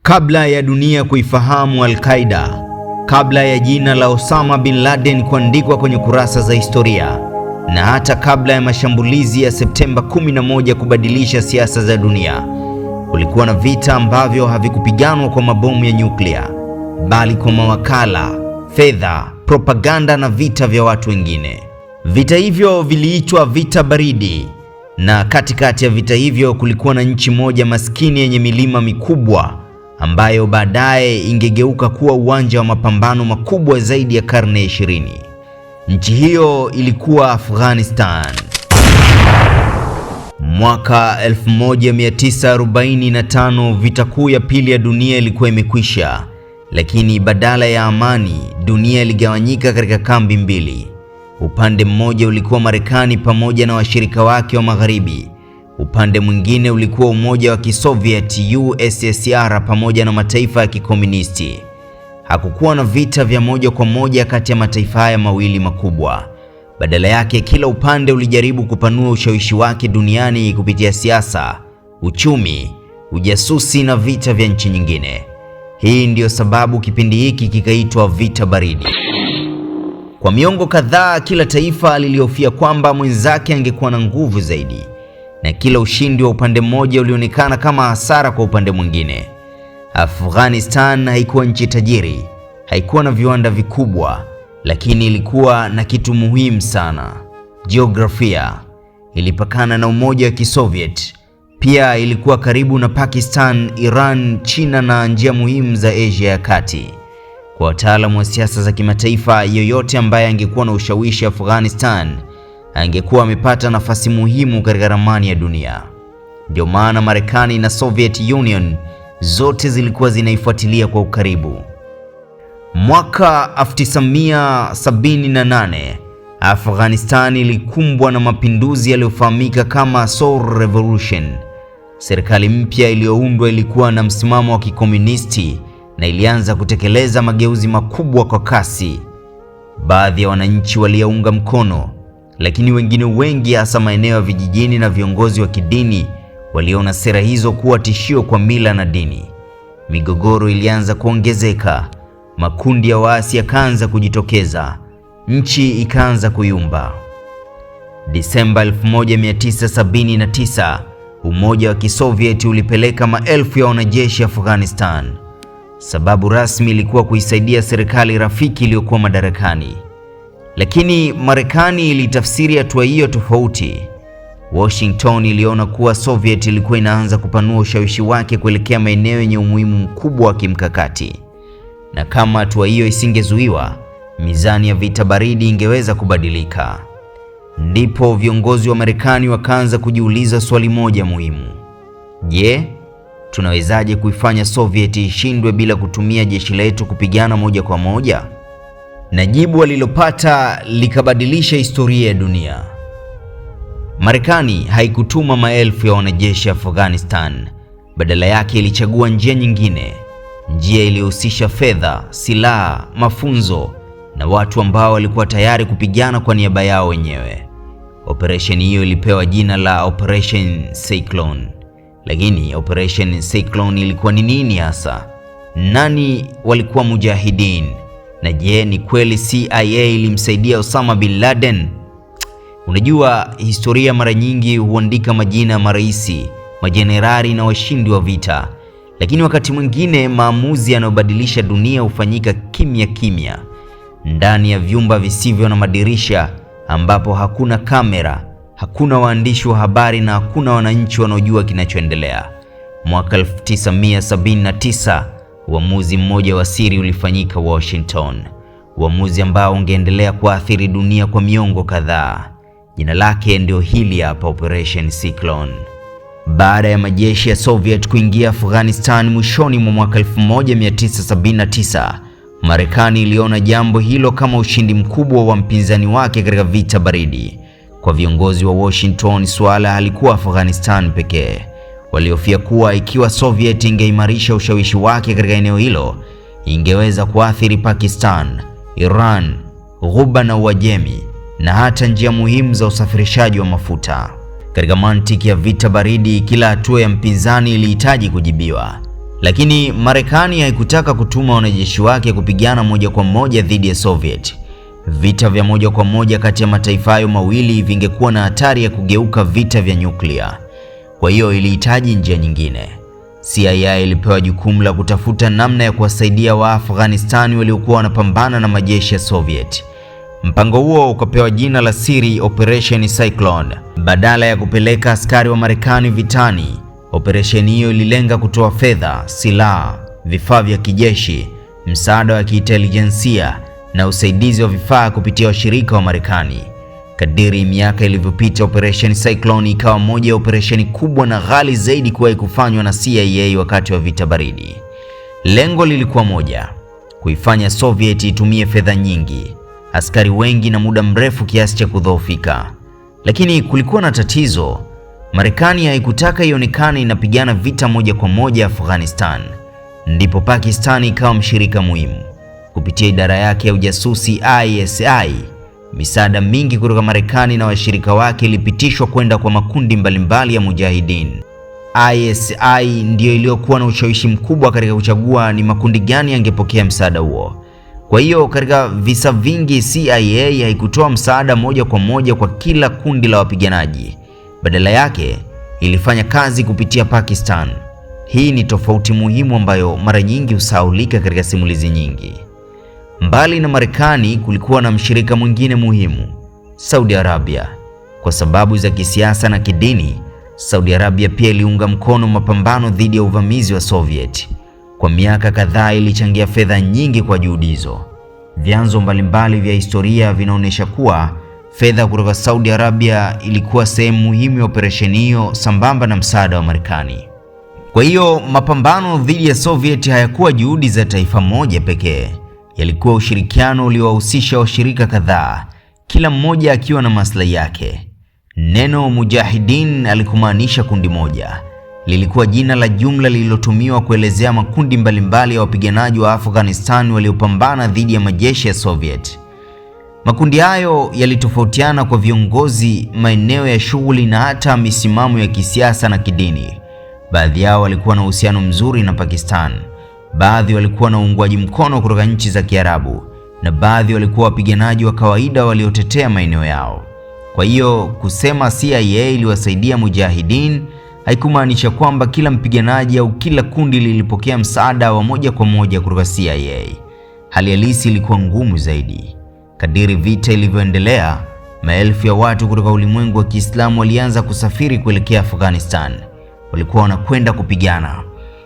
Kabla ya dunia kuifahamu Al-Qaeda, kabla ya jina la Osama bin Laden kuandikwa kwenye kurasa za historia, na hata kabla ya mashambulizi ya Septemba 11 kubadilisha siasa za dunia, kulikuwa na vita ambavyo havikupiganwa kwa mabomu ya nyuklia, bali kwa mawakala, fedha, propaganda na vita vya watu wengine. Vita hivyo viliitwa vita baridi, na katikati ya vita hivyo kulikuwa na nchi moja maskini yenye milima mikubwa ambayo baadaye ingegeuka kuwa uwanja wa mapambano makubwa zaidi ya karne ya 20. Nchi hiyo ilikuwa Afghanistan. Mwaka 1945 vita kuu ya pili ya dunia ilikuwa imekwisha, lakini badala ya amani, dunia iligawanyika katika kambi mbili. Upande mmoja ulikuwa Marekani pamoja na washirika wake wa magharibi. Upande mwingine ulikuwa Umoja wa Kisoviet USSR pamoja na mataifa ya kikomunisti. Hakukuwa na vita vya moja kwa moja kati ya mataifa haya mawili makubwa. Badala yake, kila upande ulijaribu kupanua ushawishi wake duniani kupitia siasa, uchumi, ujasusi na vita vya nchi nyingine. Hii ndiyo sababu kipindi hiki kikaitwa vita baridi. Kwa miongo kadhaa, kila taifa lilihofia kwamba mwenzake angekuwa na nguvu zaidi, na kila ushindi wa upande mmoja ulionekana kama hasara kwa upande mwingine. Afghanistan haikuwa nchi tajiri, haikuwa na viwanda vikubwa, lakini ilikuwa na kitu muhimu sana: jiografia. Ilipakana na Umoja wa Kisoviet. Pia ilikuwa karibu na Pakistan, Iran, China na njia muhimu za Asia ya Kati. Kwa wataalamu wa siasa za kimataifa, yoyote ambaye angekuwa na ushawishi Afghanistan angekuwa amepata nafasi muhimu katika ramani ya dunia. Ndio maana Marekani na Soviet Union zote zilikuwa zinaifuatilia kwa ukaribu. Mwaka 1978, Afghanistan ilikumbwa na mapinduzi yaliyofahamika kama Sour Revolution. Serikali mpya iliyoundwa ilikuwa na msimamo wa kikomunisti na ilianza kutekeleza mageuzi makubwa kwa kasi. Baadhi ya wananchi waliyaunga mkono, lakini wengine wengi, hasa maeneo ya vijijini na viongozi wa kidini, waliona sera hizo kuwa tishio kwa mila na dini. Migogoro ilianza kuongezeka, makundi ya waasi yakaanza kujitokeza, nchi ikaanza kuyumba. Disemba 1979, Umoja wa Kisovieti ulipeleka maelfu ya wanajeshi Afghanistan. Sababu rasmi ilikuwa kuisaidia serikali rafiki iliyokuwa madarakani. Lakini Marekani ilitafsiri hatua hiyo tofauti. Washington iliona kuwa Soviet ilikuwa inaanza kupanua ushawishi wake kuelekea maeneo yenye umuhimu mkubwa wa kimkakati. Na kama hatua hiyo isingezuiwa, mizani ya vita baridi ingeweza kubadilika. Ndipo viongozi wa Marekani wakaanza kujiuliza swali moja muhimu: je, tunawezaje kuifanya Soviet ishindwe bila kutumia jeshi letu kupigana moja kwa moja? Na jibu walilopata likabadilisha historia ya dunia. Marekani haikutuma maelfu ya wanajeshi Afghanistan. Badala yake ilichagua njia nyingine, njia iliyohusisha fedha, silaha, mafunzo na watu ambao walikuwa tayari kupigana kwa niaba yao wenyewe. Operation hiyo ilipewa jina la Operation Cyclone. Lakini Operation Cyclone ilikuwa ni nini hasa? Nani walikuwa mujahidin? Na je, ni kweli CIA ilimsaidia Osama bin Laden? Unajua, historia mara nyingi huandika majina ya maraisi, majenerali na washindi wa vita, lakini wakati mwingine maamuzi yanayobadilisha dunia hufanyika kimya kimya, ndani ya vyumba visivyo na madirisha, ambapo hakuna kamera, hakuna waandishi wa habari na hakuna wananchi wanaojua kinachoendelea. Mwaka 1979, uamuzi mmoja wa siri ulifanyika Washington, uamuzi ambao ungeendelea kuathiri dunia kwa miongo kadhaa. Jina lake ndio hili hapa, Operation Cyclone. Baada ya majeshi ya Soviet kuingia Afghanistan mwishoni mwa mwaka 1979, Marekani iliona jambo hilo kama ushindi mkubwa wa mpinzani wake katika vita baridi. Kwa viongozi wa Washington, suala halikuwa Afghanistan pekee. Walihofia kuwa ikiwa Soviet ingeimarisha ushawishi wake katika eneo hilo, ingeweza kuathiri Pakistan, Iran, Ghuba na Uajemi na hata njia muhimu za usafirishaji wa mafuta. Katika mantiki ya vita baridi, kila hatua ya mpinzani ilihitaji kujibiwa. Lakini Marekani haikutaka kutuma wanajeshi wake kupigana moja kwa moja dhidi ya Soviet. Vita vya moja kwa moja kati ya mataifa hayo mawili vingekuwa na hatari ya kugeuka vita vya nyuklia. Kwa hiyo ilihitaji njia nyingine. CIA ilipewa jukumu la kutafuta namna ya kuwasaidia Waafghanistani waliokuwa wanapambana na majeshi ya Soviet. Mpango huo ukapewa jina la siri Operation Cyclone. Badala ya kupeleka askari wa Marekani vitani, operesheni hiyo ililenga kutoa fedha, silaha, vifaa vya kijeshi, msaada wa kiintelijensia na usaidizi wa vifaa kupitia washirika wa Marekani. Kadiri miaka ilivyopita, Operation Cyclone ikawa moja ya operesheni kubwa na ghali zaidi kuwahi kufanywa na CIA wakati wa vita baridi. Lengo lilikuwa moja: kuifanya Soviet itumie fedha nyingi, askari wengi na muda mrefu kiasi cha kudhoofika. Lakini kulikuwa na tatizo. Marekani haikutaka ionekane inapigana vita moja kwa moja Afghanistan. Ndipo Pakistan ikawa mshirika muhimu. Kupitia idara yake ya ujasusi ISI, misaada mingi kutoka Marekani na washirika wake ilipitishwa kwenda kwa makundi mbalimbali ya mujahidin. ISI ndiyo iliyokuwa na ushawishi mkubwa katika kuchagua ni makundi gani yangepokea msaada huo. Kwa hiyo katika visa vingi CIA haikutoa msaada moja kwa moja kwa kila kundi la wapiganaji. Badala yake ilifanya kazi kupitia Pakistan. Hii ni tofauti muhimu ambayo mara nyingi husahaulika katika simulizi nyingi. Mbali na Marekani, kulikuwa na mshirika mwingine muhimu, Saudi Arabia. Kwa sababu za kisiasa na kidini, Saudi Arabia pia iliunga mkono mapambano dhidi ya uvamizi wa Soviet. Kwa miaka kadhaa ilichangia fedha nyingi kwa juhudi hizo. Vyanzo mbalimbali vya historia vinaonyesha kuwa fedha kutoka Saudi Arabia ilikuwa sehemu muhimu ya operesheni hiyo sambamba na msaada wa Marekani. Kwa hiyo mapambano dhidi ya Soviet hayakuwa juhudi za taifa moja pekee. Yalikuwa ushirikiano uliowahusisha washirika kadhaa, kila mmoja akiwa na maslahi yake. Neno mujahidin alikumaanisha kundi moja. Lilikuwa jina la jumla lililotumiwa kuelezea makundi mbalimbali ya wapiganaji wa Afghanistan waliopambana dhidi ya majeshi ya Soviet. Makundi hayo yalitofautiana kwa viongozi, maeneo ya shughuli na hata misimamo ya kisiasa na kidini. Baadhi yao walikuwa na uhusiano mzuri na Pakistan, baadhi walikuwa na uungwaji mkono kutoka nchi za Kiarabu, na baadhi walikuwa wapiganaji wa kawaida waliotetea maeneo yao. Kwa hiyo kusema CIA iliwasaidia mujahidin haikumaanisha kwamba kila mpiganaji au kila kundi lilipokea msaada wa moja kwa moja kutoka CIA. Hali halisi ilikuwa ngumu zaidi. Kadiri vita ilivyoendelea, maelfu ya watu kutoka ulimwengu wa Kiislamu walianza kusafiri kuelekea Afghanistan. Walikuwa wanakwenda kupigana.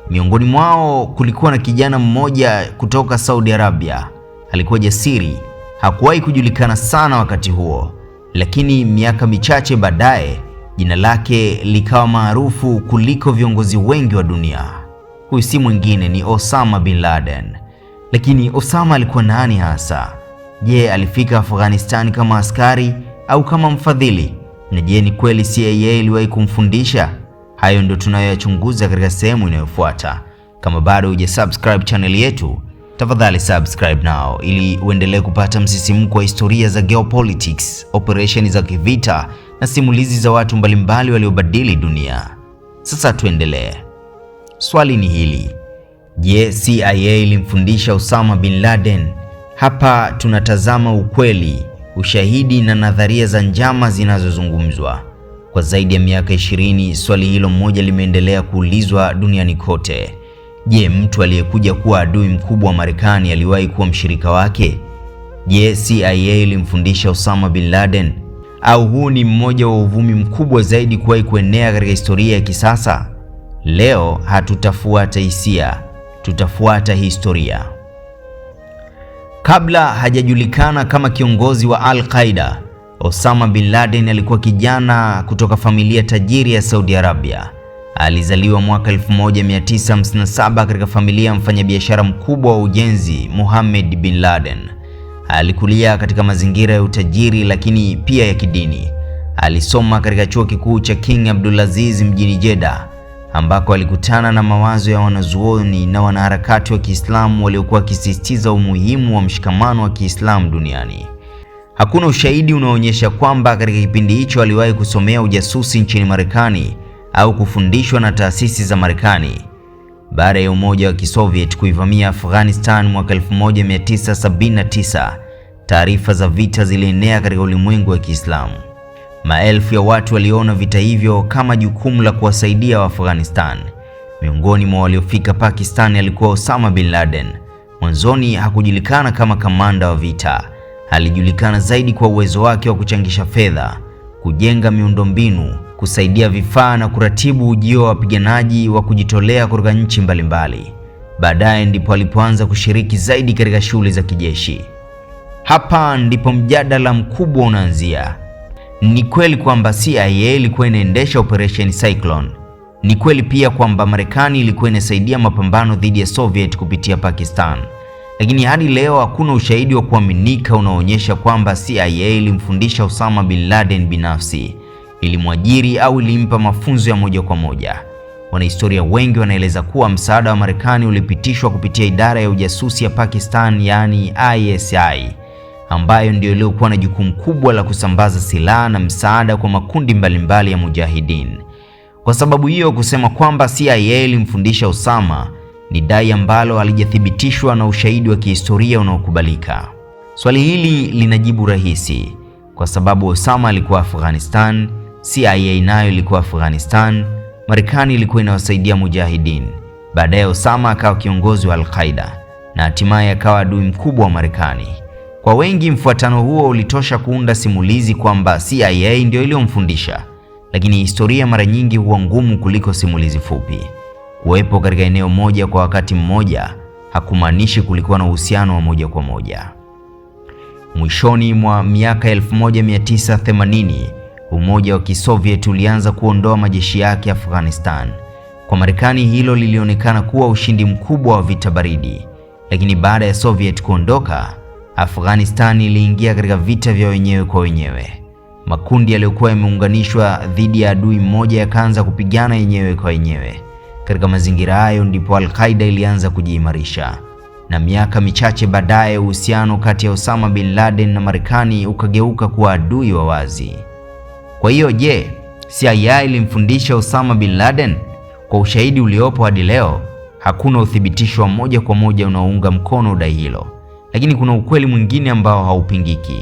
Miongoni mwao kulikuwa na kijana mmoja kutoka Saudi Arabia. Alikuwa jasiri, hakuwahi kujulikana sana wakati huo, lakini miaka michache baadaye jina lake likawa maarufu kuliko viongozi wengi wa dunia. Huyu si mwingine ni Osama bin Laden. Lakini Osama alikuwa nani hasa? Je, alifika Afghanistan kama askari au kama mfadhili? Na je, ni kweli CIA iliwahi kumfundisha? Hayo ndio tunayoyachunguza katika sehemu inayofuata. Kama bado hujasubscribe channel yetu, tafadhali subscribe now ili uendelee kupata msisimko wa historia za geopolitics, operesheni za kivita na simulizi za watu mbalimbali waliobadili dunia. Sasa tuendelee. Swali ni hili: je, CIA ilimfundisha Osama bin Laden? Hapa tunatazama ukweli, ushahidi na nadharia za njama zinazozungumzwa. Kwa zaidi ya miaka 20, swali hilo moja limeendelea kuulizwa duniani kote. Je, mtu aliyekuja kuwa adui mkubwa wa Marekani aliwahi kuwa mshirika wake? Je, CIA ilimfundisha Osama bin Laden? Au huu ni mmoja wa uvumi mkubwa zaidi kuwahi kuenea katika historia ya kisasa? Leo hatutafuata hisia, tutafuata historia. Kabla hajajulikana kama kiongozi wa Al-Qaeda, Osama bin Laden alikuwa kijana kutoka familia tajiri ya Saudi Arabia. Alizaliwa mwaka 1957 katika familia ya mfanyabiashara mkubwa wa ujenzi Mohammed bin Laden. Alikulia katika mazingira ya utajiri lakini pia ya kidini. Alisoma katika chuo kikuu cha King Abdulaziz mjini Jeddah, ambako alikutana na mawazo ya wanazuoni na wanaharakati wa Kiislamu waliokuwa wakisisitiza umuhimu wa mshikamano wa Kiislamu duniani. Hakuna ushahidi unaoonyesha kwamba katika kipindi hicho aliwahi kusomea ujasusi nchini Marekani au kufundishwa na taasisi za Marekani. Baada ya Umoja wa Kisoviet kuivamia Afghanistan mwaka 1979, taarifa za vita zilienea katika ulimwengu wa Kiislamu. Maelfu ya watu waliona vita hivyo kama jukumu la kuwasaidia Waafghanistan. Miongoni mwa waliofika Pakistan alikuwa Osama bin Laden. Mwanzoni hakujulikana kama kamanda wa vita. Alijulikana zaidi kwa uwezo wake wa kuchangisha fedha, kujenga miundombinu, kusaidia vifaa na kuratibu ujio wa wapiganaji wa kujitolea kutoka nchi mbalimbali. Baadaye ndipo alipoanza kushiriki zaidi katika shughuli za kijeshi. Hapa ndipo mjadala mkubwa unaanzia. Ni kweli kwamba CIA ilikuwa inaendesha Operation Cyclone. Ni kweli pia kwamba Marekani ilikuwa inasaidia mapambano dhidi ya Soviet kupitia Pakistan. Lakini hadi leo hakuna ushahidi wa kuaminika unaoonyesha kwamba CIA ilimfundisha Osama bin Laden binafsi, ilimwajiri au ilimpa mafunzo ya moja kwa moja. Wanahistoria wengi wanaeleza kuwa msaada wa Marekani ulipitishwa kupitia idara ya ujasusi ya Pakistan, yani ISI, ambayo ndio iliyokuwa na jukumu kubwa la kusambaza silaha na msaada kwa makundi mbalimbali ya mujahidin. Kwa sababu hiyo, kusema kwamba CIA ilimfundisha Osama ni dai ambalo halijathibitishwa na ushahidi wa kihistoria unaokubalika. Swali hili linajibu rahisi, kwa sababu Osama alikuwa Afghanistan, CIA nayo ilikuwa Afghanistan, Marekani ilikuwa inawasaidia mujahidin. Baadaye Osama akawa kiongozi wa Al-Qaeda na hatimaye akawa adui mkubwa wa Marekani. Kwa wengi, mfuatano huo ulitosha kuunda simulizi kwamba CIA ndio iliyomfundisha, lakini historia mara nyingi huwa ngumu kuliko simulizi fupi. Kuwepo katika eneo moja kwa wakati mmoja hakumaanishi kulikuwa na uhusiano wa moja kwa moja. Mwishoni mwa miaka 1980, Umoja wa Kisoviet ulianza kuondoa majeshi yake Afghanistan. Kwa Marekani hilo lilionekana kuwa ushindi mkubwa wa vita baridi. Lakini baada ya Soviet kuondoka, Afghanistan iliingia katika vita vya wenyewe kwa wenyewe. Makundi yaliyokuwa yameunganishwa dhidi ya adui mmoja yakaanza kupigana yenyewe kwa yenyewe. Katika mazingira hayo ndipo Al-Qaeda ilianza kujiimarisha, na miaka michache baadaye uhusiano kati ya Osama bin Laden na Marekani ukageuka kuwa adui wa wazi. Kwa hiyo je, CIA ilimfundisha Osama bin Laden? Kwa ushahidi uliopo hadi leo, hakuna uthibitisho wa moja kwa moja unaounga mkono dai hilo. Lakini kuna ukweli mwingine ambao haupingiki.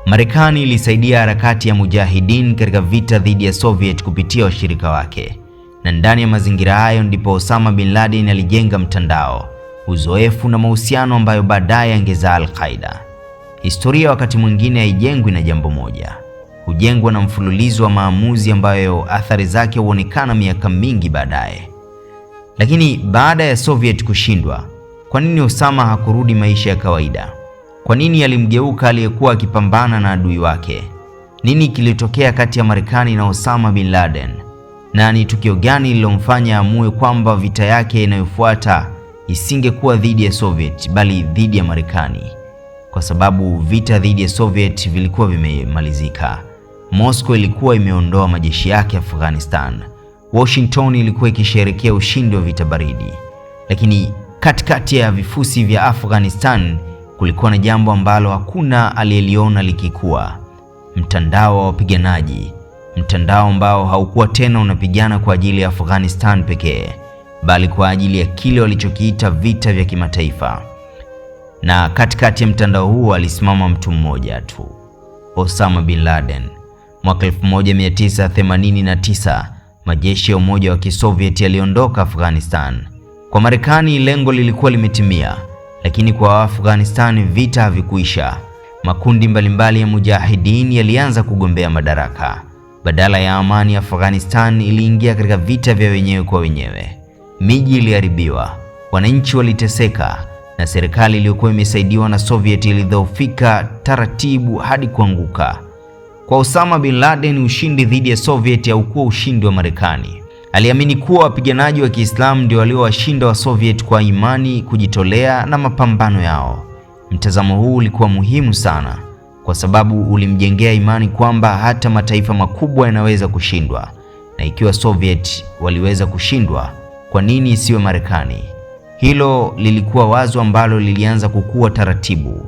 Marekani ilisaidia harakati ya mujahidin katika vita dhidi ya Soviet kupitia washirika wake. Na ndani ya mazingira hayo ndipo Osama bin Laden alijenga mtandao, uzoefu na mahusiano ambayo baadaye yangezaa Al-Qaeda. Historia wakati mwingine haijengwi na jambo moja, hujengwa na mfululizo wa maamuzi ambayo athari zake huonekana miaka mingi baadaye. Lakini baada ya Soviet kushindwa, kwa nini Osama hakurudi maisha ya kawaida? Kwa nini alimgeuka aliyekuwa akipambana na adui wake? Nini kilitokea kati ya Marekani na Osama bin Laden? Na ni tukio gani lililomfanya amue kwamba vita yake inayofuata isingekuwa dhidi ya Soviet bali dhidi ya Marekani? Kwa sababu vita dhidi ya Soviet vilikuwa vimemalizika. Moscow ilikuwa imeondoa majeshi yake Afghanistan. Washington ilikuwa ikisherehekea ushindi wa vita baridi. Lakini katikati ya vifusi vya Afghanistan kulikuwa na jambo ambalo hakuna aliyeliona likikua: mtandao wa wapiganaji. Mtandao ambao haukuwa tena unapigana kwa ajili ya Afghanistan pekee, bali kwa ajili ya kile walichokiita vita vya kimataifa. Na katikati ya mtandao huo alisimama mtu mmoja tu, Osama bin Laden. Mwaka 1989 majeshi ya Umoja wa Kisoviet yaliondoka Afghanistan. Kwa Marekani lengo lilikuwa limetimia, lakini kwa Afghanistan vita havikuisha. Makundi mbalimbali ya mujahidin yalianza kugombea madaraka. Badala ya amani, Afghanistan iliingia katika vita vya wenyewe kwa wenyewe. Miji iliharibiwa, wananchi waliteseka, na serikali iliyokuwa imesaidiwa na Soviet ilidhoofika taratibu hadi kuanguka. Kwa Osama bin Laden, ushindi dhidi ya Soviet haukuwa ushindi wa Marekani. Aliamini kuwa wapiganaji wa Kiislamu ndio waliowashinda wa Soviet kwa imani, kujitolea na mapambano yao. Mtazamo huu ulikuwa muhimu sana, kwa sababu ulimjengea imani kwamba hata mataifa makubwa yanaweza kushindwa, na ikiwa Soviet waliweza kushindwa, kwa nini isiwe Marekani? Hilo lilikuwa wazo ambalo lilianza kukua taratibu.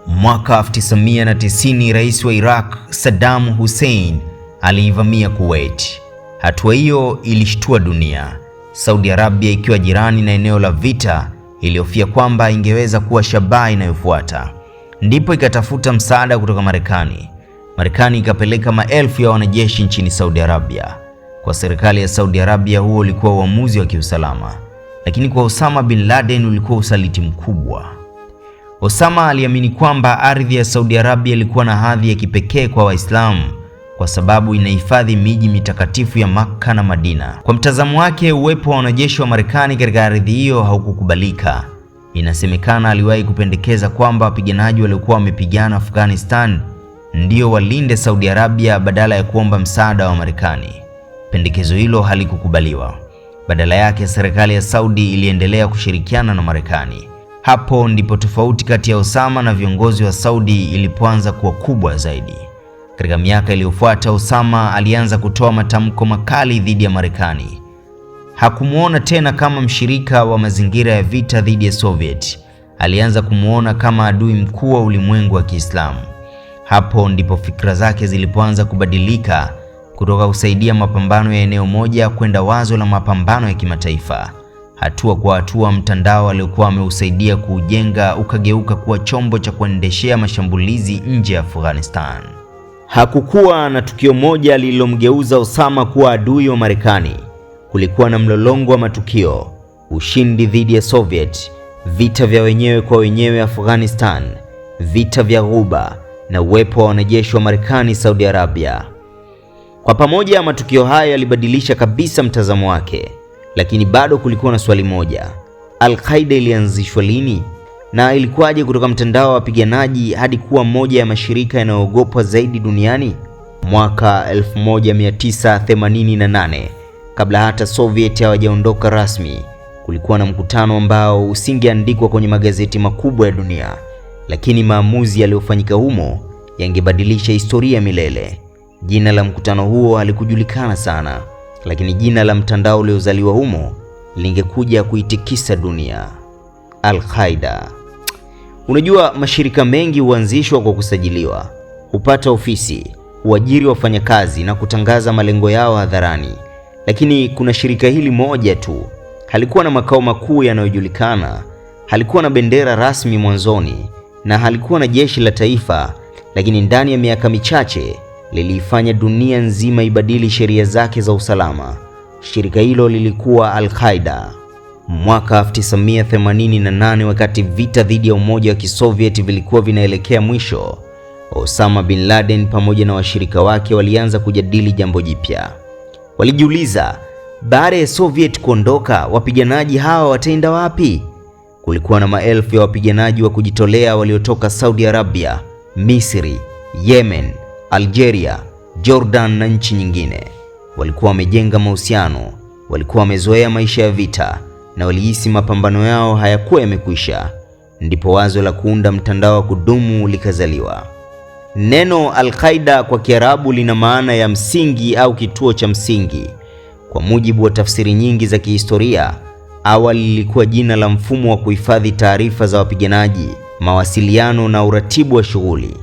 Mwaka 1990 rais wa Iraq Saddam Hussein aliivamia Kuwait. Hatua hiyo ilishtua dunia. Saudi Arabia ikiwa jirani na eneo la vita, ilihofia kwamba ingeweza kuwa shabaha inayofuata. Ndipo ikatafuta msaada kutoka Marekani. Marekani ikapeleka maelfu ya wanajeshi nchini Saudi Arabia. Kwa serikali ya Saudi Arabia, huo ulikuwa uamuzi wa kiusalama, lakini kwa Osama bin Laden ulikuwa usaliti mkubwa. Osama aliamini kwamba ardhi ya Saudi Arabia ilikuwa na hadhi ya kipekee kwa Waislamu kwa sababu inahifadhi miji mitakatifu ya Makka na Madina. Kwa mtazamo wake, uwepo wa wanajeshi wa Marekani katika ardhi hiyo haukukubalika. Inasemekana aliwahi kupendekeza kwamba wapiganaji waliokuwa wamepigana Afghanistan ndio walinde Saudi Arabia badala ya kuomba msaada wa Marekani. Pendekezo hilo halikukubaliwa. Badala yake, serikali ya Saudi iliendelea kushirikiana na Marekani. Hapo ndipo tofauti kati ya Osama na viongozi wa Saudi ilipoanza kuwa kubwa zaidi. Katika miaka iliyofuata, Osama alianza kutoa matamko makali dhidi ya Marekani. Hakumuona tena kama mshirika wa mazingira ya vita dhidi ya Soviet. Alianza kumuona kama adui mkuu wa ulimwengu wa Kiislamu. Hapo ndipo fikra zake zilipoanza kubadilika kutoka kusaidia mapambano ya eneo moja kwenda wazo la mapambano ya kimataifa. Hatua kwa hatua, mtandao aliokuwa ameusaidia kuujenga ukageuka kuwa chombo cha kuendeshea mashambulizi nje ya Afghanistan. Hakukuwa na tukio moja lililomgeuza Osama kuwa adui wa Marekani. Kulikuwa na mlolongo wa matukio: ushindi dhidi ya Soviet, vita vya wenyewe kwa wenyewe Afghanistan, vita vya Ghuba na uwepo wa wanajeshi wa Marekani Saudi Arabia. Kwa pamoja, matukio haya yalibadilisha kabisa mtazamo wake, lakini bado kulikuwa na swali moja: Al-Qaeda ilianzishwa lini? Na ilikuwaje kutoka mtandao wa wapiganaji hadi kuwa moja ya mashirika yanayoogopwa zaidi duniani? Mwaka 1988, kabla hata Soviet hawajaondoka rasmi, kulikuwa na mkutano ambao usingeandikwa kwenye magazeti makubwa ya dunia, lakini maamuzi yaliyofanyika humo yangebadilisha historia milele. Jina la mkutano huo halikujulikana sana, lakini jina la mtandao uliozaliwa humo lingekuja kuitikisa dunia: Al-Qaeda. Unajua, mashirika mengi huanzishwa kwa kusajiliwa, hupata ofisi, huajiri wafanyakazi na kutangaza malengo yao hadharani. Lakini kuna shirika hili moja tu, halikuwa na makao makuu yanayojulikana, halikuwa na bendera rasmi mwanzoni, na halikuwa na jeshi la taifa, lakini ndani ya miaka michache liliifanya dunia nzima ibadili sheria zake za usalama. Shirika hilo lilikuwa Al-Qaeda. Mwaka 1988, wakati vita dhidi ya Umoja wa Kisovieti vilikuwa vinaelekea mwisho, Osama bin Laden pamoja na washirika wake walianza kujadili jambo jipya. Walijiuliza, baada ya Soviet kuondoka, wapiganaji hawa wataenda wapi? Kulikuwa na maelfu ya wapiganaji wa kujitolea waliotoka Saudi Arabia, Misri, Yemen, Algeria, Jordan na nchi nyingine. Walikuwa wamejenga mahusiano, walikuwa wamezoea maisha ya vita na walihisi mapambano yao hayakuwa yamekwisha. Ndipo wazo la kuunda mtandao wa kudumu likazaliwa. Neno Al-Qaeda kwa Kiarabu lina maana ya msingi au kituo cha msingi. Kwa mujibu wa tafsiri nyingi za kihistoria, awali lilikuwa jina la mfumo wa kuhifadhi taarifa za wapiganaji, mawasiliano na uratibu wa shughuli.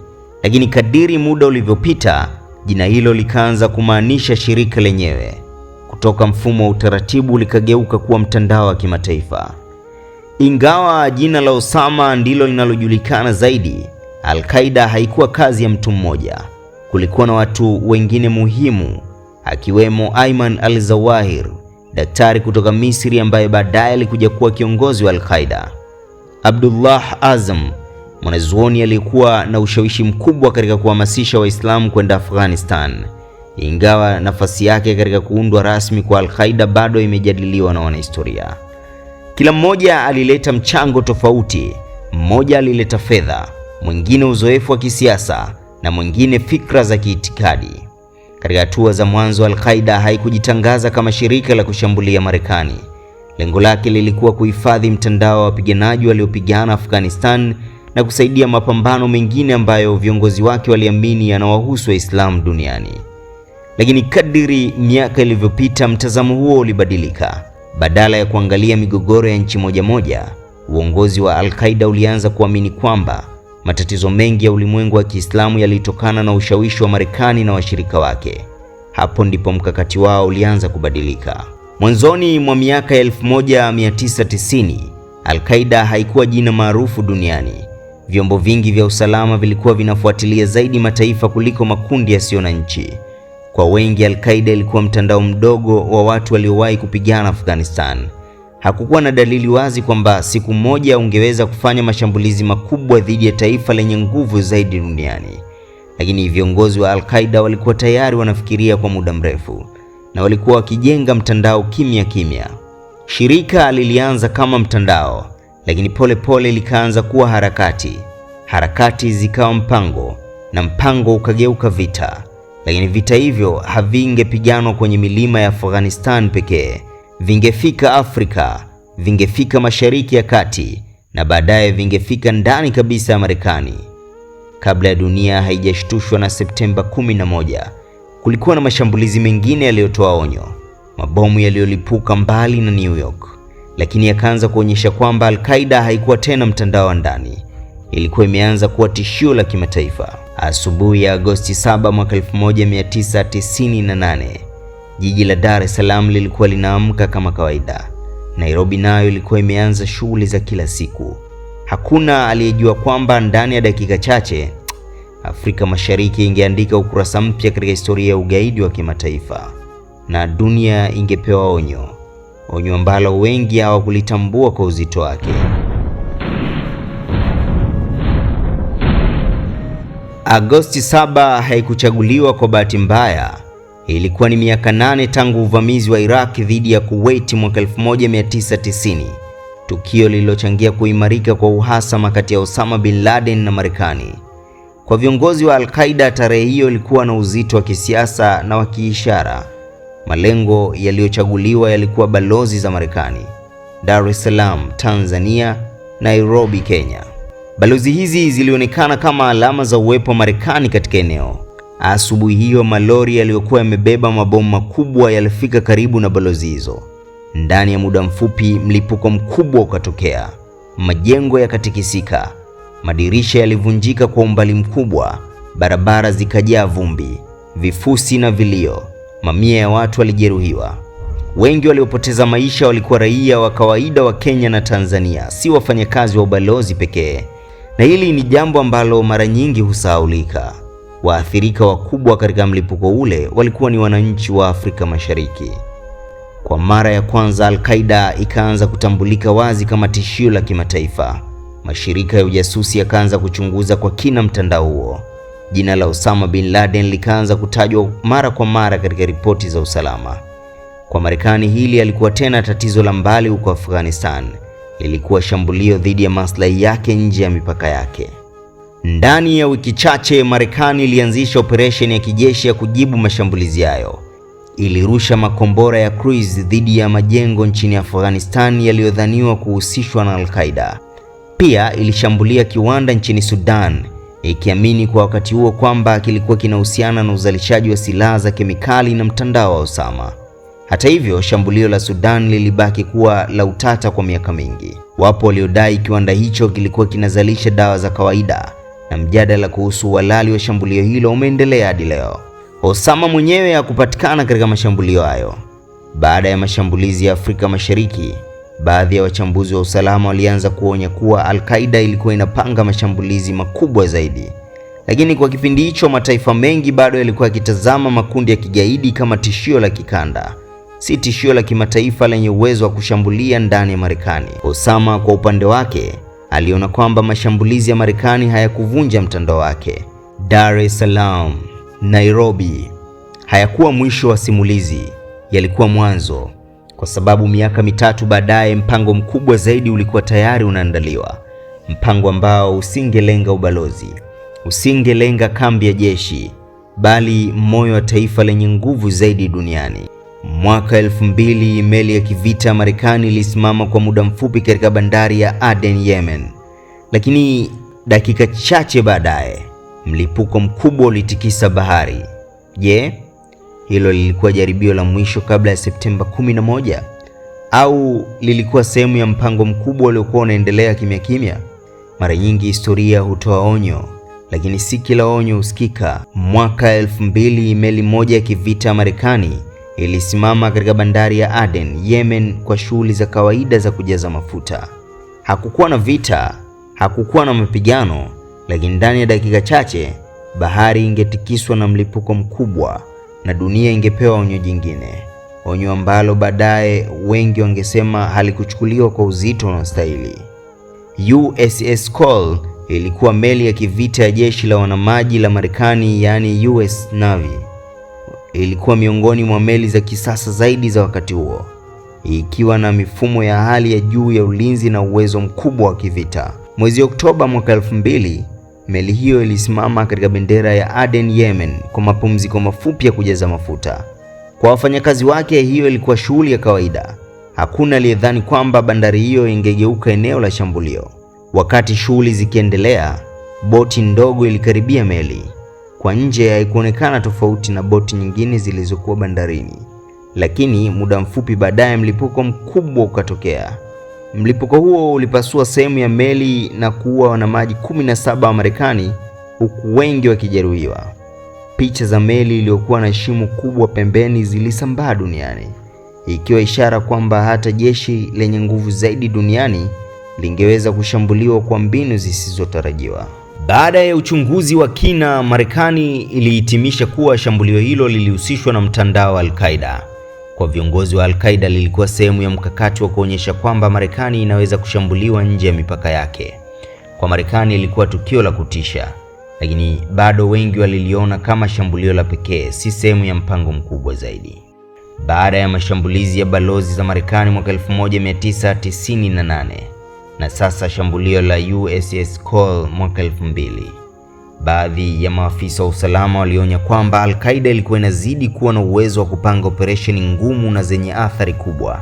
Lakini kadiri muda ulivyopita, jina hilo likaanza kumaanisha shirika lenyewe. Kutoka mfumo wa utaratibu likageuka kuwa mtandao wa kimataifa. Ingawa jina la Osama ndilo linalojulikana zaidi, Al-Qaeda haikuwa kazi ya mtu mmoja. Kulikuwa na watu wengine muhimu, akiwemo Ayman al-Zawahir, daktari kutoka Misri ambaye baadaye alikuja kuwa kiongozi wa Al-Qaeda. Abdullah Azam, mwanazuoni aliyekuwa na ushawishi mkubwa katika kuhamasisha Waislamu kwenda Afghanistan. Ingawa nafasi yake katika kuundwa rasmi kwa Al-Qaeda bado imejadiliwa na wanahistoria. Kila mmoja alileta mchango tofauti. Mmoja alileta fedha, mwingine uzoefu wa kisiasa na mwingine fikra za kiitikadi. Katika hatua za mwanzo, Al-Qaeda haikujitangaza kama shirika la kushambulia Marekani. Lengo lake lilikuwa kuhifadhi mtandao wa wapiganaji waliopigana Afghanistan na kusaidia mapambano mengine ambayo viongozi wake waliamini yanawahusu Waislamu duniani. Lakini kadiri miaka ilivyopita, mtazamo huo ulibadilika. Badala ya kuangalia migogoro ya nchi moja moja, uongozi wa Al-Qaeda ulianza kuamini kwamba matatizo mengi ya ulimwengu wa Kiislamu yalitokana na ushawishi wa Marekani na washirika wake. Hapo ndipo mkakati wao ulianza kubadilika. Mwanzoni mwa miaka 1990, Al-Qaeda haikuwa jina maarufu duniani. Vyombo vingi vya usalama vilikuwa vinafuatilia zaidi mataifa kuliko makundi yasiyo na nchi. Kwa wengi, Al-Qaeda ilikuwa mtandao mdogo wa watu waliowahi kupigana Afghanistan. Hakukuwa na dalili wazi kwamba siku moja ungeweza kufanya mashambulizi makubwa dhidi ya taifa lenye nguvu zaidi duniani. Lakini viongozi wa Al-Qaeda walikuwa tayari wanafikiria kwa muda mrefu na walikuwa wakijenga mtandao kimya kimya. Shirika lilianza kama mtandao, lakini pole pole likaanza kuwa harakati. Harakati zikawa mpango, na mpango ukageuka vita. Lakini vita hivyo havingepiganwa kwenye milima ya Afghanistan pekee. Vingefika Afrika, vingefika Mashariki ya Kati, na baadaye vingefika ndani kabisa ya Marekani. Kabla ya dunia haijashtushwa na Septemba 11, kulikuwa na mashambulizi mengine yaliyotoa onyo, mabomu yaliyolipuka mbali na New York, lakini yakaanza kuonyesha kwamba Al-Qaeda haikuwa tena mtandao wa ndani, ilikuwa imeanza kuwa tishio la kimataifa. Asubuhi ya Agosti 7 mwaka 1998, jiji la Dar es Salaam lilikuwa linaamka kama kawaida. Nairobi nayo ilikuwa imeanza shughuli za kila siku. Hakuna aliyejua kwamba ndani ya dakika chache Afrika Mashariki ingeandika ukurasa mpya katika historia ya ugaidi wa kimataifa, na dunia ingepewa onyo ambalo wengi hawakulitambua kwa uzito wake. Agosti 7 haikuchaguliwa kwa bahati mbaya. Ilikuwa ni miaka 8 tangu uvamizi wa Iraq dhidi ya Kuwait mwaka 1990, tukio lililochangia kuimarika kwa uhasama kati ya Osama bin Laden na Marekani. Kwa viongozi wa Al-Qaeda, tarehe hiyo ilikuwa na uzito wa kisiasa na wa kiishara. Malengo yaliyochaguliwa yalikuwa balozi za Marekani, Dar es Salaam, Tanzania, Nairobi, Kenya. Balozi hizi zilionekana kama alama za uwepo wa Marekani katika eneo. Asubuhi hiyo, malori yaliyokuwa yamebeba mabomu makubwa yalifika karibu na balozi hizo. Ndani ya muda mfupi, mlipuko mkubwa ukatokea. Majengo yakatikisika, madirisha yalivunjika kwa umbali mkubwa, barabara zikajaa vumbi, vifusi na vilio. Mamia ya watu walijeruhiwa. Wengi waliopoteza maisha walikuwa raia wa kawaida wa Kenya na Tanzania, si wafanyakazi wa ubalozi pekee. Na hili ni jambo ambalo mara nyingi husahaulika. Waathirika wakubwa katika mlipuko ule walikuwa ni wananchi wa Afrika Mashariki. Kwa mara ya kwanza, Al-Qaeda ikaanza kutambulika wazi kama tishio la kimataifa. Mashirika ya ujasusi yakaanza kuchunguza kwa kina mtandao huo. Jina la Osama bin Laden likaanza kutajwa mara kwa mara katika ripoti za usalama. Kwa Marekani, hili alikuwa tena tatizo la mbali huko Afghanistan. Ilikuwa shambulio dhidi ya maslahi yake nje ya mipaka yake. Ndani ya wiki chache, Marekani ilianzisha operesheni ya kijeshi ya kujibu mashambulizi hayo. Ilirusha makombora ya cruise dhidi ya majengo nchini Afghanistan yaliyodhaniwa kuhusishwa na Al-Qaeda. Pia ilishambulia kiwanda nchini Sudan, ikiamini kwa wakati huo kwamba kilikuwa kinahusiana na uzalishaji wa silaha za kemikali na mtandao wa Osama. Hata hivyo, shambulio la Sudan lilibaki kuwa la utata kwa miaka mingi. Wapo waliodai kiwanda hicho kilikuwa kinazalisha dawa za kawaida, na mjadala kuhusu uhalali wa shambulio hilo umeendelea hadi leo. Osama mwenyewe hakupatikana katika mashambulio hayo. Baada ya mashambulizi ya Afrika Mashariki, baadhi ya wachambuzi wa usalama walianza kuonya kuwa Al-Qaeda ilikuwa inapanga mashambulizi makubwa zaidi. Lakini kwa kipindi hicho, mataifa mengi bado yalikuwa yakitazama makundi ya kigaidi kama tishio la kikanda, si tishio la kimataifa lenye uwezo wa kushambulia ndani ya Marekani. Osama kwa upande wake aliona kwamba mashambulizi ya Marekani hayakuvunja mtandao wake. Dar es Salaam, Nairobi hayakuwa mwisho wa simulizi, yalikuwa mwanzo. Kwa sababu miaka mitatu baadaye, mpango mkubwa zaidi ulikuwa tayari unaandaliwa. Mpango ambao usingelenga ubalozi, usingelenga kambi ya jeshi, bali moyo wa taifa lenye nguvu zaidi duniani. Mwaka 2000, meli ya kivita Marekani ilisimama kwa muda mfupi katika bandari ya Aden, Yemen. Lakini dakika chache baadaye, mlipuko mkubwa ulitikisa bahari. Je, hilo lilikuwa jaribio la mwisho kabla ya Septemba 11? Au lilikuwa sehemu ya mpango mkubwa uliokuwa unaendelea kimya kimya? Mara nyingi historia hutoa onyo, lakini si kila onyo husikika. Mwaka 2000, meli moja ya kivita ya Marekani ilisimama katika bandari ya Aden, Yemen kwa shughuli za kawaida za kujaza mafuta. Hakukuwa na vita, hakukuwa na mapigano, lakini ndani ya dakika chache bahari ingetikiswa na mlipuko mkubwa na dunia ingepewa onyo jingine. Onyo ambalo baadaye wengi wangesema halikuchukuliwa kwa uzito unaostahili. USS Cole ilikuwa meli ya kivita ya jeshi la wanamaji la Marekani, yani US Navy. Ilikuwa miongoni mwa meli za kisasa zaidi za wakati huo, ikiwa na mifumo ya hali ya juu ya ulinzi na uwezo mkubwa wa kivita. Mwezi Oktoba mwaka 2000, meli hiyo ilisimama katika bendera ya Aden, Yemen kwa mapumziko mafupi ya kujaza mafuta. Kwa wafanyakazi wake, hiyo ilikuwa shughuli ya kawaida. Hakuna aliyedhani kwamba bandari hiyo ingegeuka eneo la shambulio. Wakati shughuli zikiendelea, boti ndogo ilikaribia meli. Kwa nje haikuonekana tofauti na boti nyingine zilizokuwa bandarini. Lakini muda mfupi baadaye mlipuko mkubwa ukatokea. Mlipuko huo ulipasua sehemu ya meli na kuua wanamaji 17 wa Marekani, huku wengi wakijeruhiwa. Picha za meli iliyokuwa na shimo kubwa pembeni zilisambaa duniani, ikiwa ishara kwamba hata jeshi lenye nguvu zaidi duniani lingeweza kushambuliwa kwa mbinu zisizotarajiwa. Baada ya uchunguzi wa kina, Marekani ilihitimisha kuwa shambulio hilo lilihusishwa na mtandao wa Al-Qaeda. Kwa viongozi wa Al-Qaeda lilikuwa sehemu ya mkakati wa kuonyesha kwamba Marekani inaweza kushambuliwa nje ya mipaka yake. Kwa Marekani ilikuwa tukio la kutisha, lakini bado wengi waliliona kama shambulio la pekee, si sehemu ya mpango mkubwa zaidi. Baada ya mashambulizi ya balozi za Marekani mwaka 1998 na sasa shambulio la USS Cole mwaka 2000, baadhi ya maafisa wa usalama walionya kwamba Al-Qaeda ilikuwa inazidi kuwa na uwezo wa kupanga operesheni ngumu na zenye athari kubwa.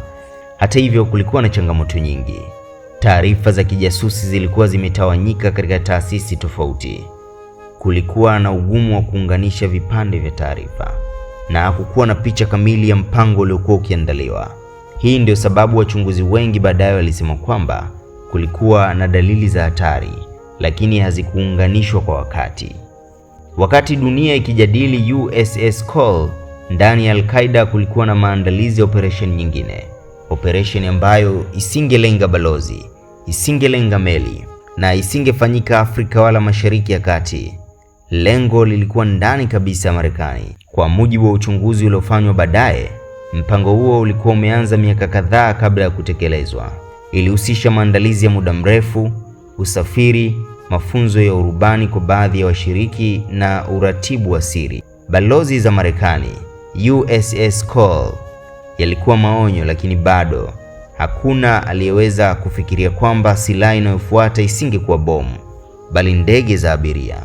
Hata hivyo, kulikuwa na changamoto nyingi. Taarifa za kijasusi zilikuwa zimetawanyika katika taasisi tofauti. Kulikuwa na ugumu wa kuunganisha vipande vya taarifa, na hakukuwa na picha kamili ya mpango uliokuwa ukiandaliwa. Hii ndio sababu wachunguzi wengi baadaye walisema kwamba kulikuwa na dalili za hatari, lakini hazikuunganishwa kwa wakati. Wakati dunia ikijadili USS Cole, ndani ya Al-Qaeda kulikuwa na maandalizi ya operesheni nyingine, operesheni ambayo isingelenga balozi, isingelenga meli na isingefanyika Afrika wala Mashariki ya Kati. Lengo lilikuwa ndani kabisa ya Marekani. Kwa mujibu wa uchunguzi uliofanywa baadaye, mpango huo ulikuwa umeanza miaka kadhaa kabla ya kutekelezwa. Ilihusisha maandalizi ya muda mrefu, usafiri, mafunzo ya urubani kwa baadhi ya washiriki na uratibu wa siri. Balozi za Marekani, USS Cole, yalikuwa maonyo, lakini bado hakuna aliyeweza kufikiria kwamba silaha inayofuata isingekuwa bomu, bali ndege za abiria.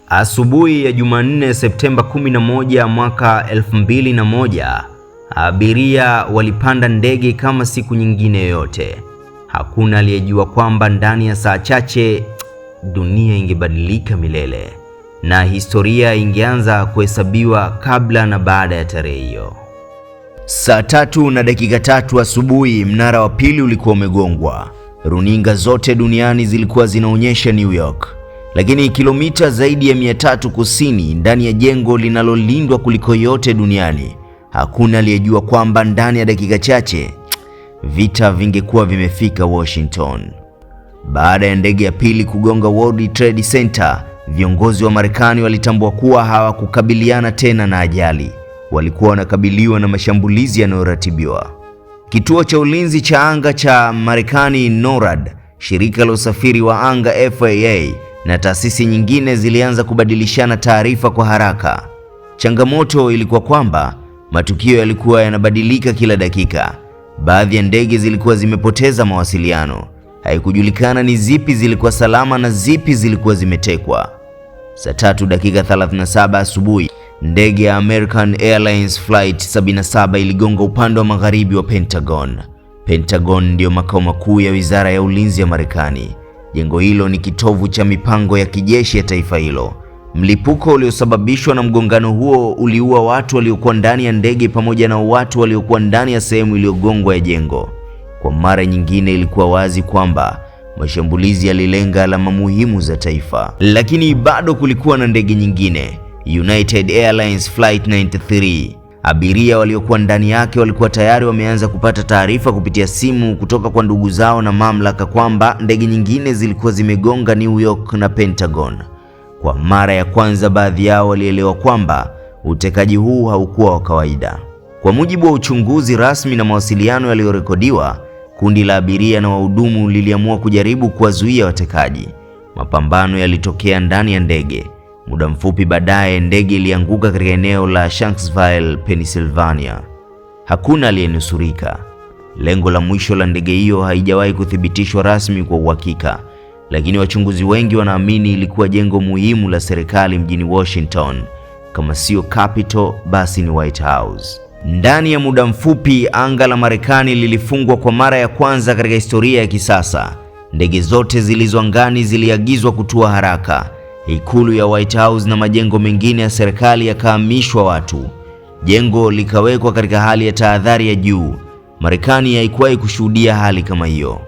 Asubuhi ya Jumanne, Septemba 11 mwaka 2001, abiria walipanda ndege kama siku nyingine yoyote. Hakuna aliyejua kwamba ndani ya saa chache dunia ingebadilika milele na historia ingeanza kuhesabiwa kabla na baada ya tarehe hiyo. Saa 3:03 asubuhi, mnara wa pili ulikuwa umegongwa. Runinga zote duniani zilikuwa zinaonyesha New York, lakini kilomita zaidi ya 300 kusini, ndani ya jengo linalolindwa kuliko yote duniani, hakuna aliyejua kwamba ndani ya dakika chache vita vingekuwa vimefika Washington. Baada ya ndege ya pili kugonga World Trade Center, viongozi wa Marekani walitambua kuwa hawakukabiliana tena na ajali. Walikuwa wanakabiliwa na mashambulizi yanayoratibiwa. Kituo cha ulinzi cha anga cha Marekani NORAD, shirika la usafiri wa anga FAA na taasisi nyingine zilianza kubadilishana taarifa kwa haraka. Changamoto ilikuwa kwamba matukio yalikuwa yanabadilika kila dakika. Baadhi ya ndege zilikuwa zimepoteza mawasiliano. Haikujulikana ni zipi zilikuwa salama na zipi zilikuwa zimetekwa. Saa 3:37 asubuhi, ndege ya American Airlines Flight 77 iligonga upande wa magharibi wa Pentagon. Pentagon ndio makao makuu ya Wizara ya Ulinzi ya Marekani. Jengo hilo ni kitovu cha mipango ya kijeshi ya taifa hilo. Mlipuko uliosababishwa na mgongano huo uliua watu waliokuwa ndani ya ndege pamoja na watu waliokuwa ndani ya sehemu iliyogongwa ya jengo. Kwa mara nyingine ilikuwa wazi kwamba mashambulizi yalilenga alama muhimu za taifa. Lakini bado kulikuwa na ndege nyingine, United Airlines Flight 93, Abiria waliokuwa ndani yake walikuwa tayari wameanza kupata taarifa kupitia simu kutoka kwa ndugu zao na mamlaka kwamba ndege nyingine zilikuwa zimegonga New York na Pentagon. Kwa mara ya kwanza, baadhi yao walielewa kwamba utekaji huu haukuwa wa kawaida. Kwa mujibu wa uchunguzi rasmi na mawasiliano yaliyorekodiwa, kundi la abiria na wahudumu liliamua kujaribu kuwazuia watekaji. Mapambano yalitokea ndani ya ndege. Muda mfupi baadaye, ndege ilianguka katika eneo la Shanksville, Pennsylvania. Hakuna aliyenusurika. Lengo la mwisho la ndege hiyo haijawahi kuthibitishwa rasmi kwa uhakika, lakini wachunguzi wengi wanaamini ilikuwa jengo muhimu la serikali mjini Washington. Kama sio Capitol, basi ni White House. Ndani ya muda mfupi, anga la Marekani lilifungwa kwa mara ya kwanza katika historia ya kisasa. Ndege zote zilizo angani ziliagizwa kutua haraka. Ikulu ya White House na majengo mengine ya serikali yakahamishwa watu. Jengo likawekwa katika hali ya tahadhari ya juu. Marekani haikuwahi kushuhudia hali kama hiyo.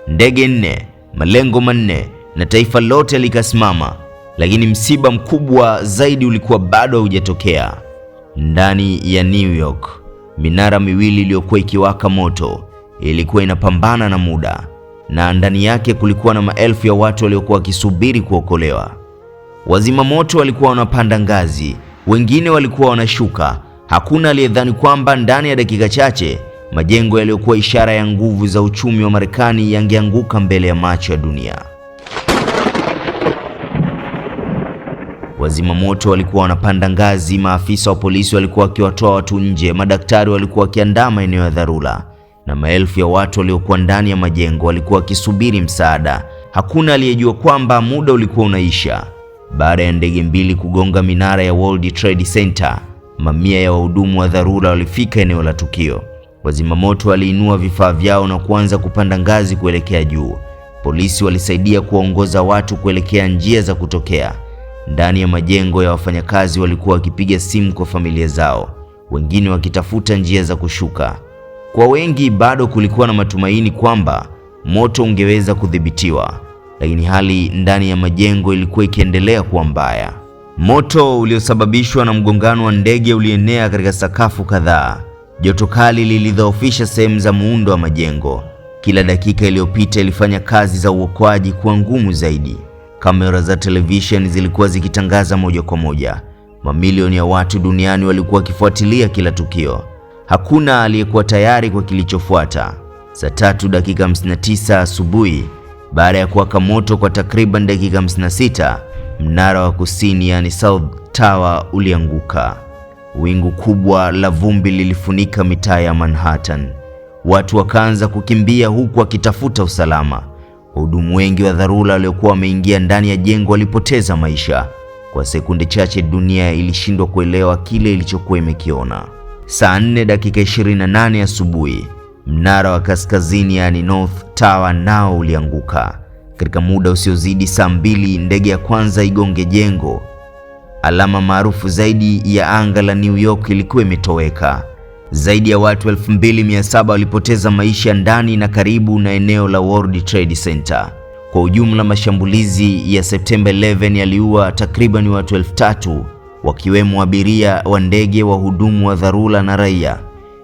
Ndege 4, malengo 4 na taifa lote likasimama. Lakini msiba mkubwa zaidi ulikuwa bado haujatokea. Ndani ya New York, minara miwili iliyokuwa ikiwaka moto ilikuwa inapambana na muda, na ndani yake kulikuwa na maelfu ya watu waliokuwa wakisubiri kuokolewa. Wazima moto walikuwa wanapanda ngazi, wengine walikuwa wanashuka. Hakuna aliyedhani kwamba ndani ya dakika chache majengo yaliyokuwa ishara ya nguvu za uchumi wa Marekani yangeanguka mbele ya macho ya dunia. Wazima moto walikuwa wanapanda ngazi, maafisa wa polisi walikuwa wakiwatoa watu nje, madaktari walikuwa wakiandaa maeneo ya dharura, na maelfu ya watu waliokuwa ndani ya majengo walikuwa wakisubiri msaada. Hakuna aliyejua kwamba muda ulikuwa unaisha. Baada ya ndege mbili kugonga minara ya World Trade Center, mamia ya wahudumu wa dharura walifika eneo la tukio. Wazima moto waliinua vifaa vyao na kuanza kupanda ngazi kuelekea juu. Polisi walisaidia kuwaongoza watu kuelekea njia za kutokea. Ndani ya majengo ya wafanyakazi walikuwa wakipiga simu kwa familia zao, wengine wakitafuta njia za kushuka. Kwa wengi bado kulikuwa na matumaini kwamba moto ungeweza kudhibitiwa, lakini hali ndani ya majengo ilikuwa ikiendelea kuwa mbaya. Moto uliosababishwa na mgongano wa ndege ulienea katika sakafu kadhaa. Joto kali lilidhoofisha sehemu za muundo wa majengo. Kila dakika iliyopita ilifanya kazi za uokoaji kuwa ngumu zaidi. Kamera za television zilikuwa zikitangaza moja kwa moja. Mamilioni ya watu duniani walikuwa wakifuatilia kila tukio. Hakuna aliyekuwa tayari kwa kilichofuata. Saa 3:59 asubuhi, baada ya kuwaka moto kwa takriban dakika 56, mnara wa kusini, yani South Tower, ulianguka. Wingu kubwa la vumbi lilifunika mitaa ya Manhattan. Watu wakaanza kukimbia huku wakitafuta usalama. Wahudumu wengi wa dharura waliokuwa wameingia ndani ya jengo walipoteza maisha. Kwa sekunde chache dunia ilishindwa kuelewa kile ilichokuwa imekiona. Saa 4:28 asubuhi, mnara wa kaskazini, yani North Tower, nao ulianguka. Katika muda usiozidi saa 2, ndege ya kwanza igonge jengo. Alama maarufu zaidi ya anga la New York ilikuwa imetoweka. Zaidi ya watu 2700 walipoteza maisha ndani na karibu na eneo la World Trade Center. Kwa ujumla, mashambulizi ya September 11 yaliua takriban watu 3000, wakiwemo abiria wa ndege, wahudumu wa dharura na raia.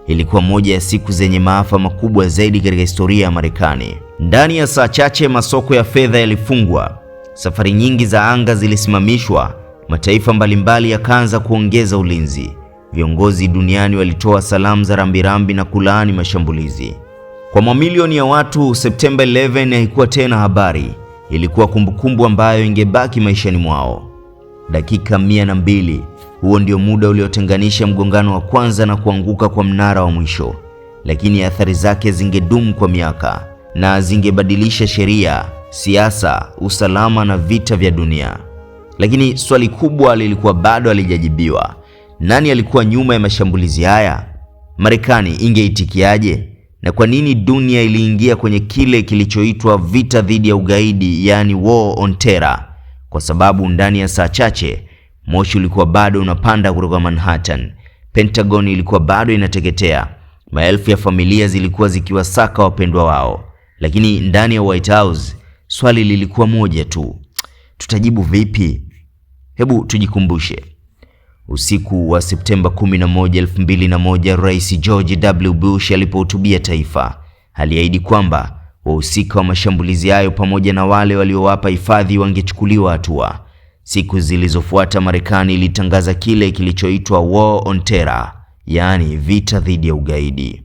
Ilikuwa moja ya siku zenye maafa makubwa zaidi katika historia ya Marekani. Ndani ya saa chache, masoko ya fedha yalifungwa, safari nyingi za anga zilisimamishwa, mataifa mbalimbali yakaanza kuongeza ulinzi. Viongozi duniani walitoa salamu za rambirambi na kulaani mashambulizi. Kwa mamilioni ya watu, September 11 haikuwa tena habari, ilikuwa kumbukumbu ambayo ingebaki maishani mwao. Dakika 102, huo ndio muda uliotenganisha mgongano wa kwanza na kuanguka kwa mnara wa mwisho, lakini athari zake zingedumu kwa miaka na zingebadilisha sheria, siasa, usalama na vita vya dunia. Lakini swali kubwa lilikuwa bado halijajibiwa. Nani alikuwa nyuma ya mashambulizi haya? Marekani ingeitikiaje? Na kwa nini dunia iliingia kwenye kile kilichoitwa vita dhidi ya ugaidi, yani War on Terror? Kwa sababu ndani ya saa chache moshi ulikuwa bado unapanda kutoka Manhattan. Pentagon ilikuwa bado inateketea. Maelfu ya familia zilikuwa zikiwasaka wapendwa wao. Lakini ndani ya White House swali lilikuwa moja tu. Tutajibu vipi? Hebu tujikumbushe. Usiku wa Septemba 11, 2001, Rais George W. Bush alipohutubia taifa, aliahidi kwamba wahusika wa mashambulizi hayo pamoja na wale waliowapa hifadhi wangechukuliwa hatua. Siku zilizofuata, Marekani ilitangaza kile kilichoitwa War on Terror, yaani vita dhidi ya ugaidi.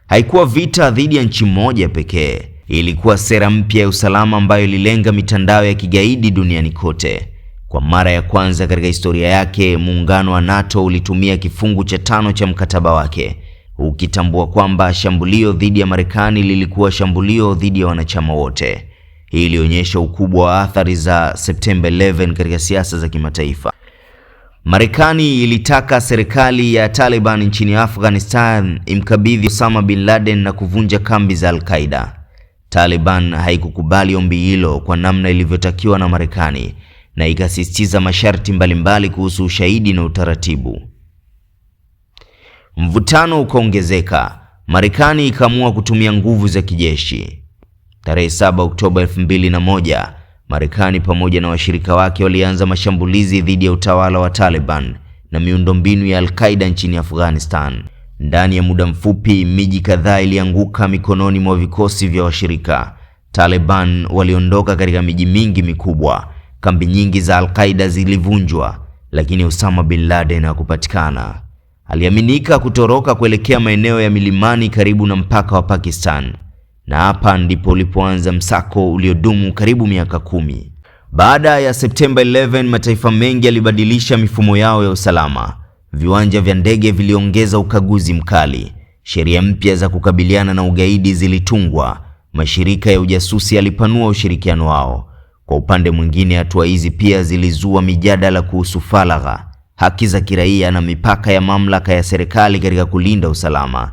Haikuwa vita dhidi ya nchi moja pekee, ilikuwa sera mpya ya usalama ambayo ililenga mitandao ya kigaidi duniani kote. Kwa mara ya kwanza katika historia yake, muungano wa NATO ulitumia kifungu cha 5 cha mkataba wake, ukitambua kwamba shambulio dhidi ya Marekani lilikuwa shambulio dhidi ya wanachama wote. Hii ilionyesha ukubwa wa athari za September 11 katika siasa za kimataifa. Marekani ilitaka serikali ya Taliban nchini Afghanistan imkabidhi Osama bin Laden na kuvunja kambi za Al-Qaeda. Taliban haikukubali ombi hilo kwa namna ilivyotakiwa na Marekani, na ikasisitiza masharti mbalimbali kuhusu ushahidi na utaratibu. Mvutano ukaongezeka. Marekani ikaamua kutumia nguvu za kijeshi. Tarehe 7 Oktoba 2001, Marekani pamoja na washirika wake walianza mashambulizi dhidi ya utawala wa Taliban na miundombinu ya Al-Qaeda nchini Afghanistan. Ndani ya muda mfupi, miji kadhaa ilianguka mikononi mwa vikosi vya washirika. Taliban waliondoka katika miji mingi mikubwa. Kambi nyingi za Al-Qaeda zilivunjwa, lakini Osama bin Laden hakupatikana. Aliaminika kutoroka kuelekea maeneo ya milimani karibu na mpaka wa Pakistan. Na hapa ndipo ulipoanza msako uliodumu karibu miaka 10. Baada ya September 11, mataifa mengi yalibadilisha mifumo yao ya usalama. Viwanja vya ndege viliongeza ukaguzi mkali. Sheria mpya za kukabiliana na ugaidi zilitungwa. Mashirika ya ujasusi yalipanua ushirikiano wao. Kwa upande mwingine, hatua hizi pia zilizua mijadala kuhusu faragha, haki za kiraia na mipaka ya mamlaka ya serikali katika kulinda usalama.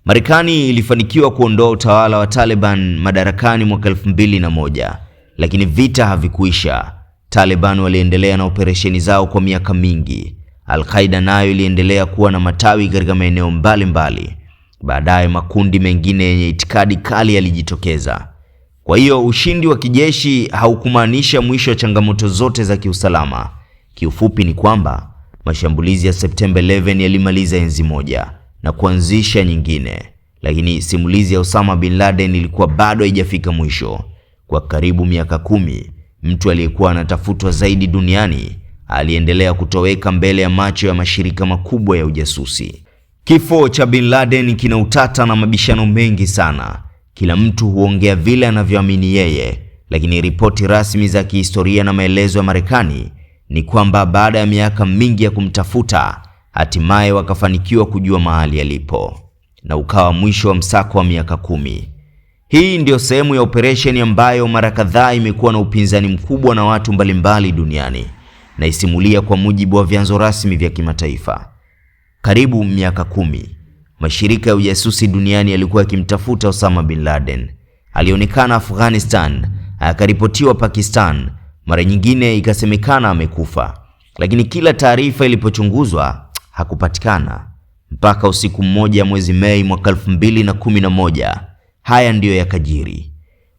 Marekani ilifanikiwa kuondoa utawala wa Taliban madarakani mwaka 2001, lakini vita havikuisha. Taliban waliendelea na operesheni zao kwa miaka mingi. Al-Qaeda nayo iliendelea kuwa na matawi katika maeneo mbalimbali. Baadaye makundi mengine yenye itikadi kali yalijitokeza. Kwa hiyo ushindi wa kijeshi haukumaanisha mwisho wa changamoto zote za kiusalama. Kiufupi ni kwamba mashambulizi ya September 11 yalimaliza enzi moja na kuanzisha nyingine, lakini simulizi ya Osama bin Laden ilikuwa bado haijafika mwisho. Kwa karibu miaka 10, mtu aliyekuwa anatafutwa zaidi duniani aliendelea kutoweka mbele ya macho ya mashirika makubwa ya ujasusi. Kifo cha bin Laden kina utata na mabishano mengi sana. Kila mtu huongea vile anavyoamini yeye, lakini ripoti rasmi za kihistoria na maelezo ya Marekani ni kwamba baada ya miaka mingi ya kumtafuta, hatimaye wakafanikiwa kujua mahali alipo, na ukawa mwisho wa msako wa miaka 10. Hii ndio sehemu ya operation ambayo mara kadhaa imekuwa na upinzani mkubwa na watu mbalimbali duniani, na isimulia kwa mujibu wa vyanzo rasmi vya kimataifa. Karibu miaka 10, mashirika ya ujasusi duniani yalikuwa yakimtafuta Osama bin Laden. Alionekana Afghanistan, akaripotiwa Pakistan, mara nyingine ikasemekana amekufa, lakini kila taarifa ilipochunguzwa hakupatikana. Mpaka usiku mmoja mwezi Mei mwaka 2011, haya ndiyo yakajiri.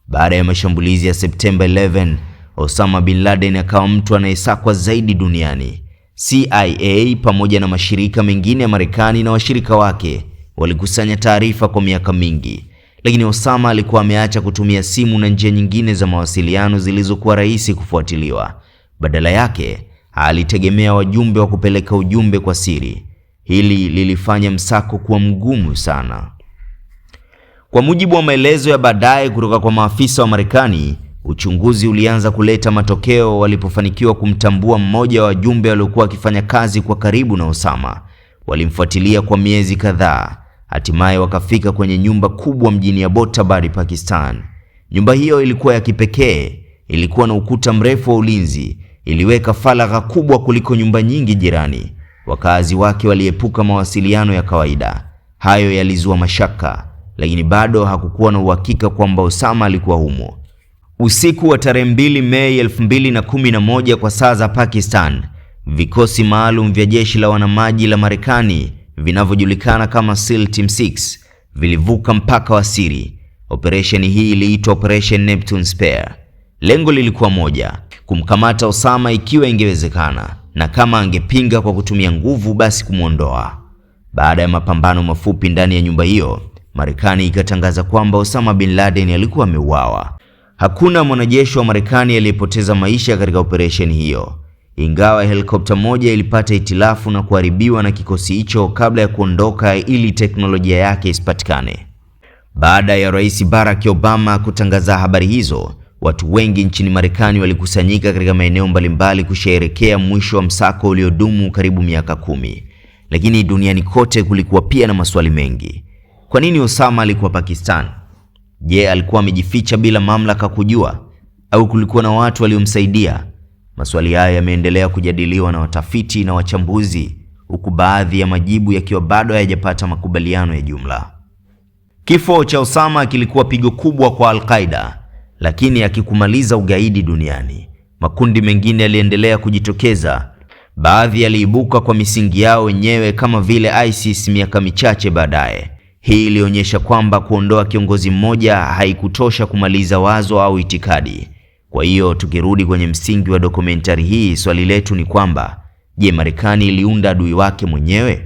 Baada ya mashambulizi ya September 11, Osama bin Laden akawa mtu anayesakwa zaidi duniani. CIA pamoja na mashirika mengine ya Marekani na washirika wake walikusanya taarifa kwa miaka mingi, lakini Osama alikuwa ameacha kutumia simu na njia nyingine za mawasiliano zilizokuwa rahisi kufuatiliwa. Badala yake, alitegemea wajumbe wa kupeleka ujumbe kwa siri. Hili lilifanya msako kuwa mgumu sana. Kwa mujibu wa maelezo ya baadaye kutoka kwa maafisa wa Marekani, uchunguzi ulianza kuleta matokeo walipofanikiwa kumtambua mmoja wa wajumbe waliokuwa wakifanya kazi kwa karibu na Osama. Walimfuatilia kwa miezi kadhaa, hatimaye wakafika kwenye nyumba kubwa mjini Abbottabad, Pakistan. Nyumba hiyo ilikuwa ya kipekee, ilikuwa na ukuta mrefu wa ulinzi, iliweka faragha kubwa kuliko nyumba nyingi jirani. Wakazi wake waliepuka mawasiliano ya kawaida. Hayo yalizua mashaka, lakini bado hakukuwa na uhakika kwamba Osama alikuwa humo. Usiku wa tarehe 2 Mei 2011 kwa saa za Pakistan, vikosi maalum vya jeshi la wanamaji la Marekani vinavyojulikana kama SEAL Team 6 vilivuka mpaka wa siri. Operation hii iliitwa Operation Neptune Spear. Lengo lilikuwa moja, kumkamata Osama ikiwa ingewezekana, na kama angepinga kwa kutumia nguvu basi kumwondoa. Baada ya mapambano mafupi ndani ya nyumba hiyo, Marekani ikatangaza kwamba Osama bin Laden alikuwa ameuawa. Hakuna mwanajeshi wa Marekani aliyepoteza maisha katika operesheni hiyo, ingawa helikopta moja ilipata hitilafu na kuharibiwa na kikosi hicho kabla ya kuondoka ili teknolojia yake isipatikane. Baada ya Rais Barack Obama kutangaza habari hizo, watu wengi nchini Marekani walikusanyika katika maeneo mbalimbali kusherehekea mwisho wa msako uliodumu karibu miaka 10. Lakini duniani kote kulikuwa pia na maswali mengi. Kwa nini Osama alikuwa Pakistan? Je, alikuwa amejificha bila mamlaka kujua? Au kulikuwa na watu waliomsaidia? Maswali haya yameendelea kujadiliwa na watafiti na wachambuzi, huku baadhi ya majibu yakiwa bado hayajapata makubaliano ya jumla. Kifo cha Osama kilikuwa pigo kubwa kwa Al-Qaeda, lakini hakikumaliza ugaidi duniani. Makundi mengine yaliendelea kujitokeza. Baadhi yaliibuka kwa misingi yao wenyewe kama vile ISIS miaka michache baadaye. Hii ilionyesha kwamba kuondoa kiongozi mmoja haikutosha kumaliza wazo au itikadi. Kwa hiyo tukirudi kwenye msingi wa dokumentari hii, swali letu ni kwamba, je, Marekani iliunda adui wake mwenyewe?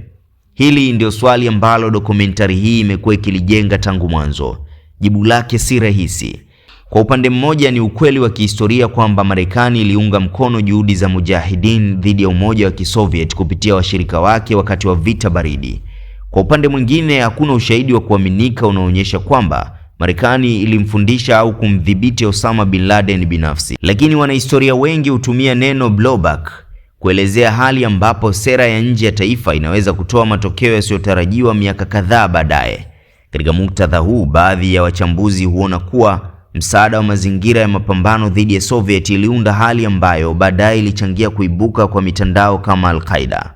Hili ndio swali ambalo dokumentari hii imekuwa ikilijenga tangu mwanzo. Jibu lake si rahisi. Kwa upande mmoja ni ukweli wa kihistoria kwamba Marekani iliunga mkono juhudi za Mujahideen dhidi ya Umoja wa Kisoviet kupitia washirika wake wakati wa vita baridi. Kwa upande mwingine hakuna ushahidi wa kuaminika unaoonyesha kwamba Marekani ilimfundisha au kumdhibiti Osama bin Laden binafsi. Lakini wanahistoria wengi hutumia neno blowback kuelezea hali ambapo sera ya nje ya taifa inaweza kutoa matokeo yasiyotarajiwa miaka kadhaa baadaye. Katika muktadha huu, baadhi ya wachambuzi huona kuwa msaada wa mazingira ya mapambano dhidi ya Soviet iliunda hali ambayo baadaye ilichangia kuibuka kwa mitandao kama Al-Qaeda.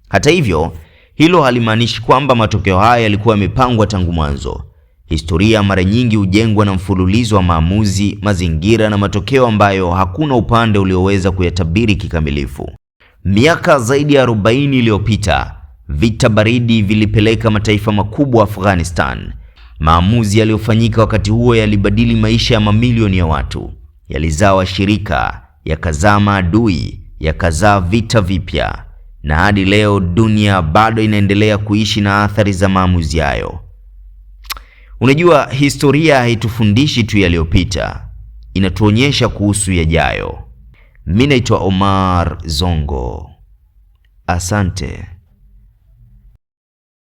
Hata hivyo, hilo halimaanishi kwamba matokeo haya yalikuwa yamepangwa tangu mwanzo. Historia mara nyingi hujengwa na mfululizo wa maamuzi, mazingira na matokeo ambayo hakuna upande ulioweza kuyatabiri kikamilifu. Miaka zaidi ya 40 iliyopita, vita baridi vilipeleka mataifa makubwa Afghanistan. Maamuzi yaliyofanyika wakati huo yalibadili maisha ya mamilioni ya watu. Yalizaa washirika, yakazaa maadui, yakazaa vita vipya. Na hadi leo dunia bado inaendelea kuishi na athari za maamuzi hayo. Unajua, historia haitufundishi tu yaliyopita, inatuonyesha kuhusu yajayo. Mimi naitwa Omar Zongo. Asante.